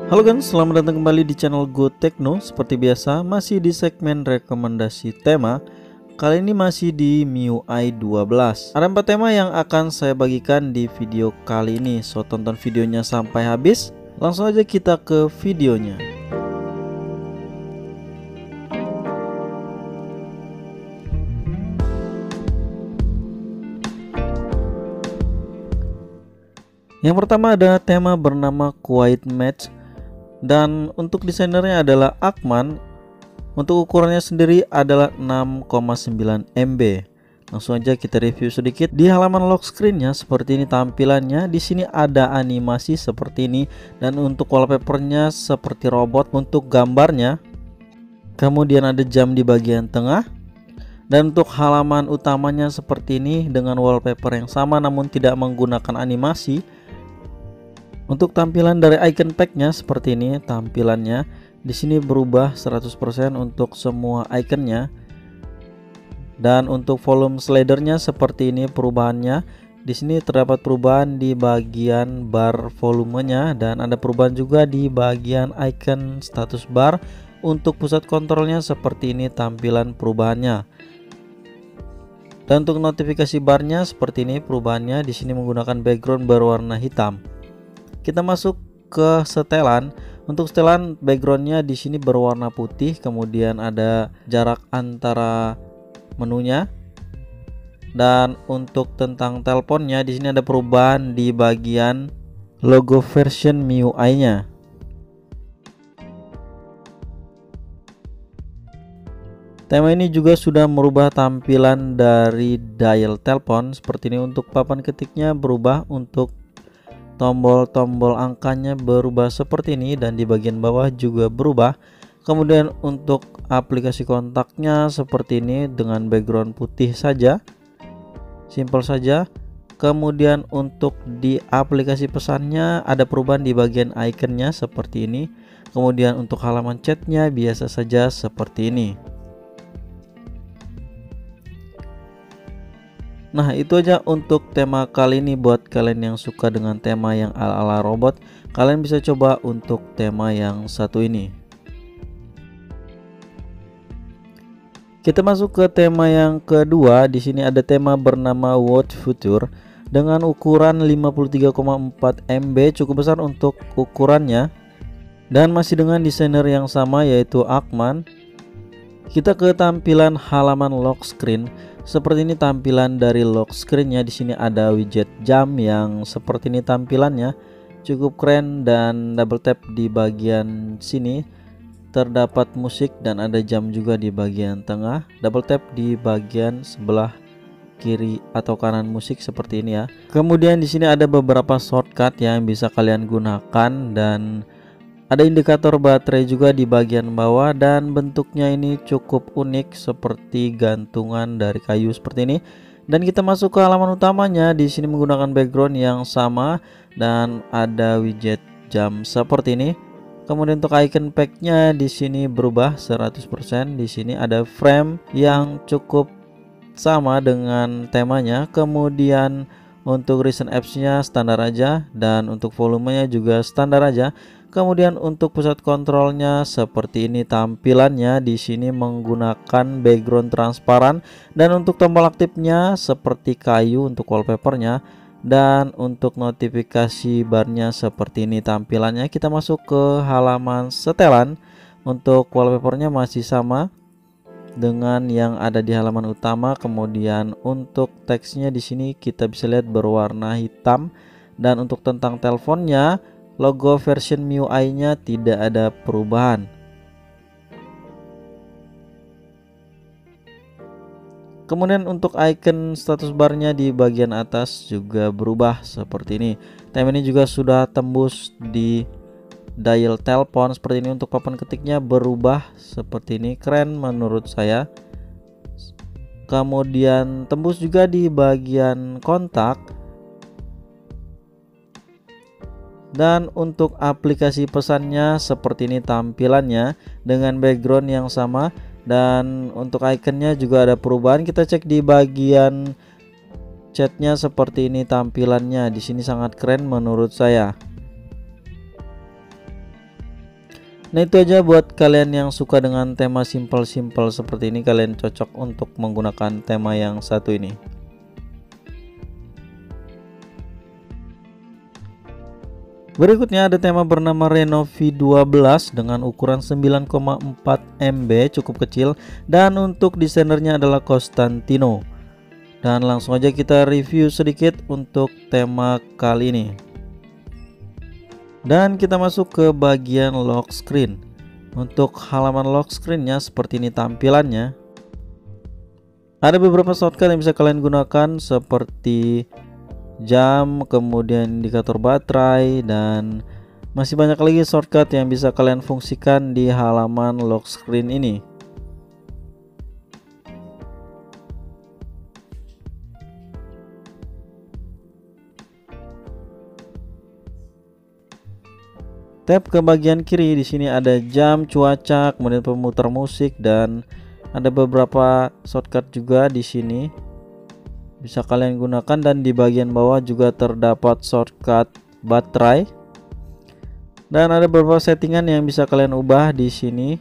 Halo guys, selamat datang kembali di channel Go Techno. Seperti biasa, masih di segmen rekomendasi tema. Kali ini masih di MIUI 12. Ada 4 tema yang akan saya bagikan di video kali ini. So, tonton videonya sampai habis. Langsung aja kita ke videonya. Yang pertama ada tema bernama Quiet Match, dan untuk desainernya adalah Akman. Untuk ukurannya sendiri adalah 6,9 MB. Langsung aja kita review sedikit. Di halaman lock screennya seperti ini tampilannya. Di sini ada animasi seperti ini, dan untuk wallpapernya seperti robot. Untuk gambarnya, kemudian ada jam di bagian tengah. Dan untuk halaman utamanya seperti ini dengan wallpaper yang sama namun tidak menggunakan animasi. Untuk tampilan dari icon packnya seperti ini tampilannya. Di sini berubah 100% untuk semua ikonnya. Dan untuk volume slidernya seperti ini perubahannya. Di sini terdapat perubahan di bagian bar volumenya, dan ada perubahan juga di bagian icon status bar. Untuk pusat kontrolnya seperti ini tampilan perubahannya. Dan untuk notifikasi barnya seperti ini perubahannya. Di sini menggunakan background berwarna hitam. Kita masuk ke setelan. Untuk setelan backgroundnya di sini berwarna putih, kemudian ada jarak antara menunya. Dan untuk tentang teleponnya di sini ada perubahan di bagian logo version MIUI-nya. Tema ini juga sudah merubah tampilan dari dial telepon seperti ini. Untuk papan ketiknya berubah, untuk tombol-tombol angkanya berubah seperti ini, dan di bagian bawah juga berubah. Kemudian untuk aplikasi kontaknya seperti ini dengan background putih saja, simple saja. Kemudian untuk di aplikasi pesannya ada perubahan di bagian ikonnya seperti ini. Kemudian untuk halaman chatnya biasa saja seperti ini. Nah, itu aja untuk tema kali ini. Buat kalian yang suka dengan tema yang ala-ala robot, kalian bisa coba untuk tema yang satu ini. Kita masuk ke tema yang kedua. Di sini ada tema bernama Watch Future dengan ukuran 53,4 MB, cukup besar untuk ukurannya, dan masih dengan desainer yang sama yaitu Akman. Kita ke tampilan halaman lock screen. Seperti ini tampilan dari lock screennya. Di sini ada widget jam yang seperti ini tampilannya, cukup keren, dan double tap di bagian sini terdapat musik, dan ada jam juga di bagian tengah. Double tap di bagian sebelah kiri atau kanan musik seperti ini ya. Kemudian di sini ada beberapa shortcut yang bisa kalian gunakan, dan ada indikator baterai juga di bagian bawah, dan bentuknya ini cukup unik seperti gantungan dari kayu seperti ini. Dan kita masuk ke halaman utamanya. Di sini menggunakan background yang sama dan ada widget jam seperti ini. Kemudian untuk icon packnya di sini berubah 100%. Di sini ada frame yang cukup sama dengan temanya. Kemudian untuk recent apps-nya standar aja, dan untuk volumenya juga standar aja. Kemudian untuk pusat kontrolnya seperti ini tampilannya. Di sini menggunakan background transparan, dan untuk tombol aktifnya seperti kayu untuk wallpapernya, dan untuk notifikasi barnya seperti ini tampilannya. Kita masuk ke halaman setelan. Untuk wallpapernya masih sama dengan yang ada di halaman utama. Kemudian untuk teksnya di sini kita bisa lihat berwarna hitam, dan untuk tentang teleponnya logo version MIUI-nya tidak ada perubahan. Kemudian untuk icon status barnya di bagian atas juga berubah seperti ini. Tema ini juga sudah tembus di dial telepon seperti ini. Untuk papan ketiknya berubah seperti ini, keren menurut saya. Kemudian tembus juga di bagian kontak. Dan untuk aplikasi pesannya seperti ini tampilannya dengan background yang sama, dan untuk ikonnya juga ada perubahan. Kita cek di bagian chatnya seperti ini tampilannya. Di sini sangat keren menurut saya. Nah itu aja buat kalian yang suka dengan tema simple-simple seperti ini, kalian cocok untuk menggunakan tema yang satu ini. Berikutnya ada tema bernama Reno V12 dengan ukuran 9,4 MB, cukup kecil, dan untuk desainernya adalah Costantino. Dan langsung aja kita review sedikit untuk tema kali ini. Dan kita masuk ke bagian lock screen. Untuk halaman lock screennya seperti ini tampilannya. Ada beberapa shortcut yang bisa kalian gunakan seperti jam, kemudian indikator baterai, dan masih banyak lagi shortcut yang bisa kalian fungsikan di halaman lock screen ini. Tap ke bagian kiri, di sini ada jam, cuaca, kemudian pemutar musik, dan ada beberapa shortcut juga di sini bisa kalian gunakan, dan di bagian bawah juga terdapat shortcut baterai. Dan ada beberapa settingan yang bisa kalian ubah di sini.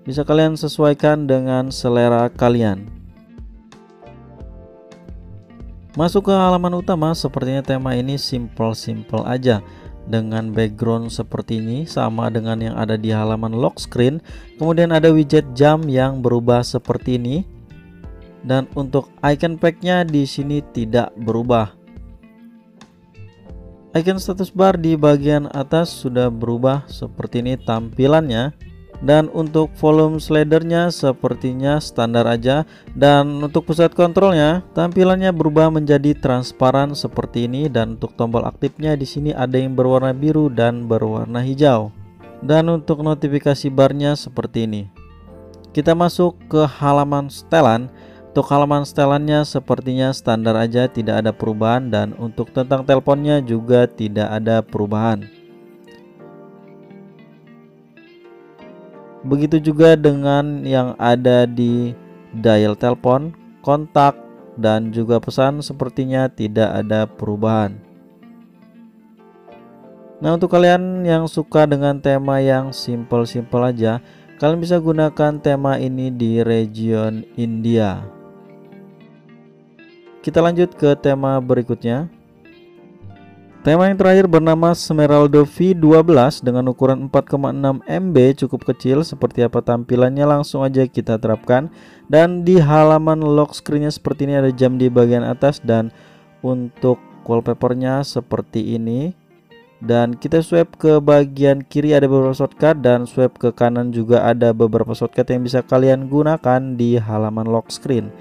Bisa kalian sesuaikan dengan selera kalian. Masuk ke halaman utama, sepertinya tema ini simple-simple aja. Dengan background seperti ini sama dengan yang ada di halaman lock screen. Kemudian ada widget jam yang berubah seperti ini. Dan untuk icon packnya di sini tidak berubah. Icon status bar di bagian atas sudah berubah seperti ini tampilannya. Dan untuk volume slidernya sepertinya standar aja. Dan untuk pusat kontrolnya tampilannya berubah menjadi transparan seperti ini. Dan untuk tombol aktifnya di sini ada yang berwarna biru dan berwarna hijau. Dan untuk notifikasi barnya seperti ini. Kita masuk ke halaman setelan. Untuk halaman setelannya sepertinya standar aja, tidak ada perubahan. Dan untuk tentang teleponnya juga tidak ada perubahan. Begitu juga dengan yang ada di dial telepon, kontak, dan juga pesan, sepertinya tidak ada perubahan. Nah untuk kalian yang suka dengan tema yang simple-simple aja, kalian bisa gunakan tema ini di region India. Kita lanjut ke tema berikutnya. Tema yang terakhir bernama Smeraldo V12 dengan ukuran 4,6 MB, cukup kecil. Seperti apa tampilannya langsung aja kita terapkan. Dan di halaman lock screennya seperti ini, ada jam di bagian atas, dan untuk wallpapernya seperti ini. Dan kita swipe ke bagian kiri ada beberapa shortcut, dan swipe ke kanan juga ada beberapa shortcut yang bisa kalian gunakan di halaman lock screen.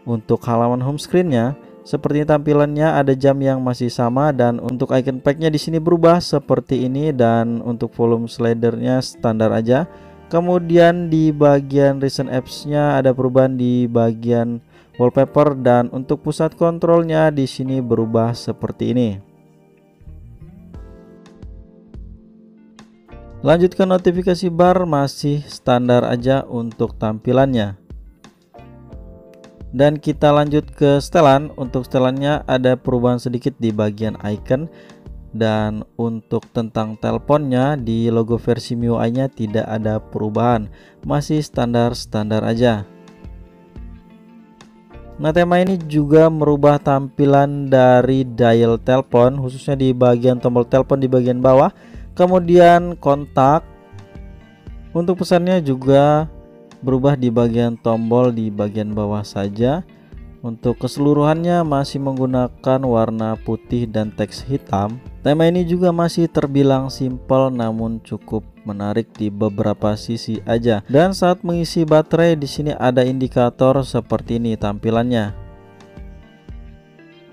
Untuk halaman home screennya seperti tampilannya, ada jam yang masih sama, dan untuk icon packnya di sini berubah seperti ini, dan untuk volume slidernya standar aja. Kemudian di bagian recent apps-nya ada perubahan di bagian wallpaper, dan untuk pusat kontrolnya di sini berubah seperti ini. Lanjut ke notifikasi bar, masih standar aja untuk tampilannya. Dan kita lanjut ke setelan. Untuk setelannya ada perubahan sedikit di bagian icon. Dan untuk tentang teleponnya di logo versi MIUI-nya tidak ada perubahan, masih standar-standar aja. Nah tema ini juga merubah tampilan dari dial telepon, khususnya di bagian tombol telepon di bagian bawah. Kemudian kontak. Untuk pesannya juga berubah di bagian tombol di bagian bawah saja. Untuk keseluruhannya masih menggunakan warna putih dan teks hitam. Tema ini juga masih terbilang simple namun cukup menarik di beberapa sisi aja. Dan saat mengisi baterai di sini ada indikator seperti ini tampilannya.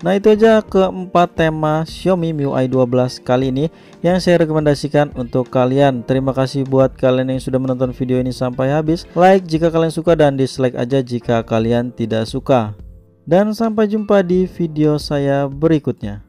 Nah itu aja keempat tema Xiaomi MIUI 12 kali ini yang saya rekomendasikan untuk kalian. Terima kasih buat kalian yang sudah menonton video ini sampai habis. Like jika kalian suka dan dislike aja jika kalian tidak suka. Dan sampai jumpa di video saya berikutnya.